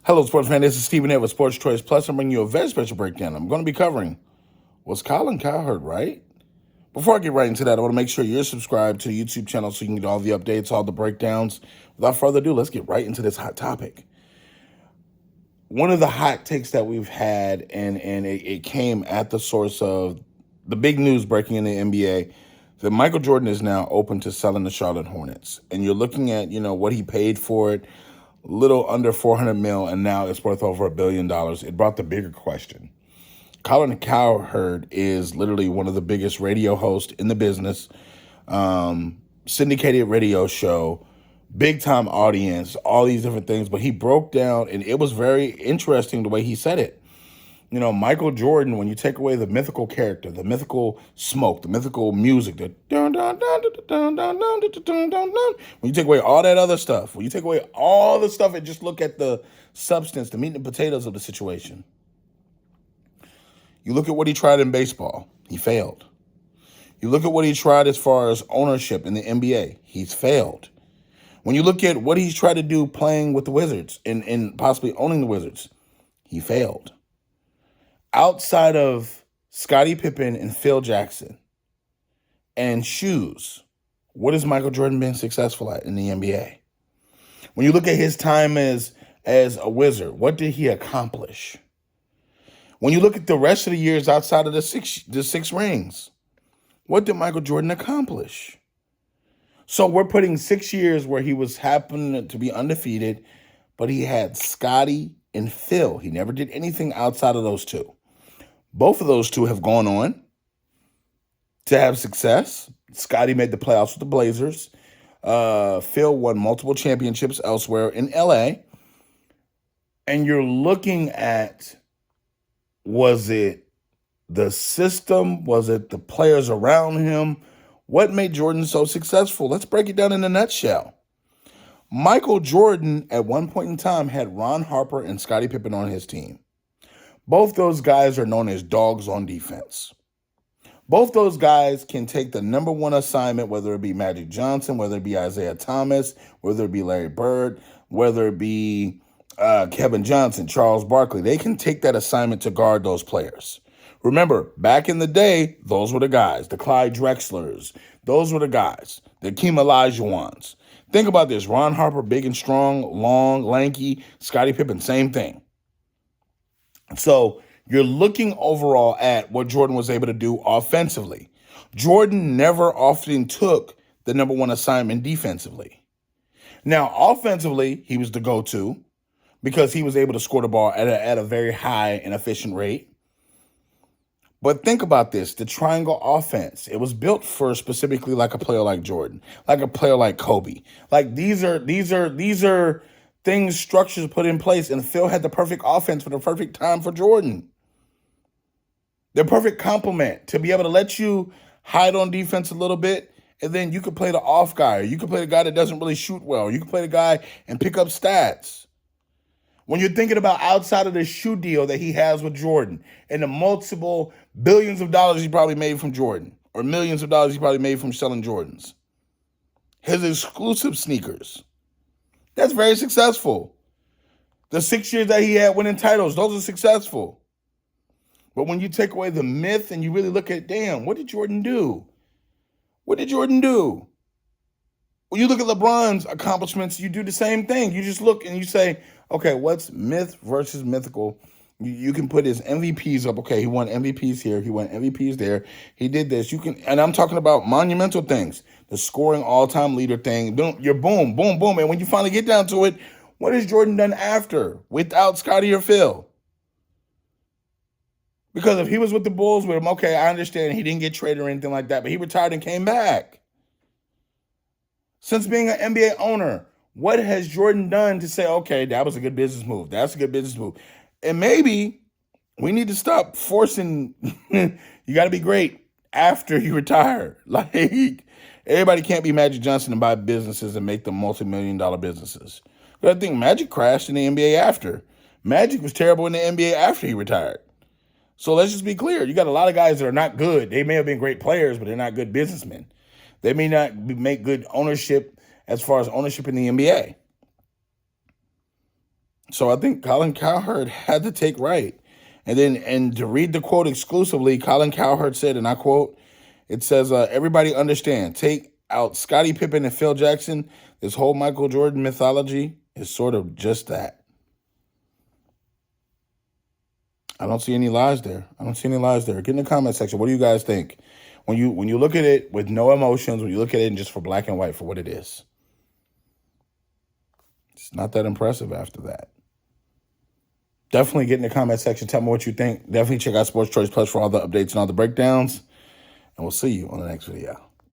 Hello, sports fan. This is Stephen Ed with Sports Choice Plus. I'm bringing you a very special breakdown. I'm going to be covering was Colin Cowherd right? Before I get right into that, I want to make sure you're subscribed to the YouTube channel so you can get all the updates, all the breakdowns. Without further ado, let's get right into this hot topic. One of the hot takes that we've had, and it came at the source of the big news breaking in the NBA, that Michael Jordan is now open to selling the Charlotte Hornets. And you're looking at, what he paid for it, little under 400 mil, and now it's worth over $1 billion. It brought the bigger question. Colin Cowherd is literally one of the biggest radio hosts in the business, syndicated radio show, big time audience, all these different things. But he broke down, and it was very interesting the way he said it. Michael Jordan, when you take away the mythical character, the mythical smoke, the mythical music, when you take away all that other stuff, when you take away all the stuff and just look at the substance, the meat and potatoes of the situation. You look at what he tried in baseball, he failed. You look at what he tried as far as ownership in the NBA, he's failed. When you look at what he's tried to do playing with the Wizards and possibly owning the Wizards, he failed. Outside of Scottie Pippen and Phil Jackson and shoes, what has Michael Jordan been successful at in the NBA? When you look at his time as a Wizard, what did he accomplish? When you look at the rest of the years outside of the six rings, what did Michael Jordan accomplish? So we're putting 6 years where he was happened to be undefeated, but he had Scottie and Phil. He never did anything outside of those two. Both of those two have gone on to have success. Scottie made the playoffs with the Blazers. Phil won multiple championships elsewhere in LA. And you're looking at, was it the system? Was it the players around him? What made Jordan so successful? Let's break it down in a nutshell. Michael Jordan, at one point in time, had Ron Harper and Scottie Pippen on his team. Both those guys are known as dogs on defense. Both those guys can take the number one assignment, whether it be Magic Johnson, whether it be Isaiah Thomas, whether it be Larry Bird, whether it be Kevin Johnson, Charles Barkley. They can take that assignment to guard those players. Remember, back in the day, those were the guys, the Clyde Drexlers. Those were the guys, the Hakeem Olajuwons. Think about this. Ron Harper, big and strong, long, lanky. Scottie Pippen, same thing. So you're looking overall at what Jordan was able to do offensively. Jordan never often took the number one assignment defensively. Now, offensively, he was the go-to because he was able to score the ball at a very high and efficient rate. But think about this, the triangle offense, it was built for specifically like a player like Jordan, like a player like Kobe. Like these are things, structures put in place, and Phil had the perfect offense for the perfect time for Jordan. The perfect complement to be able to let you hide on defense a little bit, and then you could play the off guy, or you could play the guy that doesn't really shoot well, or you could play the guy and pick up stats. When you're thinking about outside of the shoe deal that he has with Jordan and the multiple billions of dollars he probably made from Jordan, or millions of dollars he probably made from selling Jordans, his exclusive sneakers, that's very successful. The 6 years that he had winning titles, those are successful. But when you take away the myth and you really look at, damn, what did Jordan do? What did Jordan do? When you look at LeBron's accomplishments, you do the same thing. You just look and you say, okay, what's myth versus mythical? You can put his MVPs up. Okay, he won MVPs here. He won MVPs there. He did this. You can, and I'm talking about monumental things. The scoring all-time leader thing. You're boom, boom, boom. And when you finally get down to it, what has Jordan done after without Scottie or Phil? Because if he was with the Bulls with him, okay, I understand he didn't get traded or anything like that, but he retired and came back. Since being an NBA owner, what has Jordan done to say, okay, that was a good business move. That's a good business move. And maybe we need to stop forcing, you got to be great after you retire. Like, everybody can't be Magic Johnson and buy businesses and make them multi-million-dollar businesses. But I think Magic crashed in the NBA after. Magic was terrible in the NBA after he retired. So let's just be clear. You got a lot of guys that are not good. They may have been great players, but they're not good businessmen. They may not make good ownership as far as ownership in the NBA. So I think Colin Cowherd had to take right. And to read the quote exclusively, Colin Cowherd said, and I quote, it says, everybody understand, take out Scottie Pippen and Phil Jackson. This whole Michael Jordan mythology is sort of just that. I don't see any lies there. I don't see any lies there. Get in the comment section. What do you guys think? When you look at it with no emotions, when you look at it just for black and white for what it is, it's not that impressive after that. Definitely get in the comment section. Tell me what you think. Definitely check out Sports Choice Plus for all the updates and all the breakdowns. And we'll see you on the next video.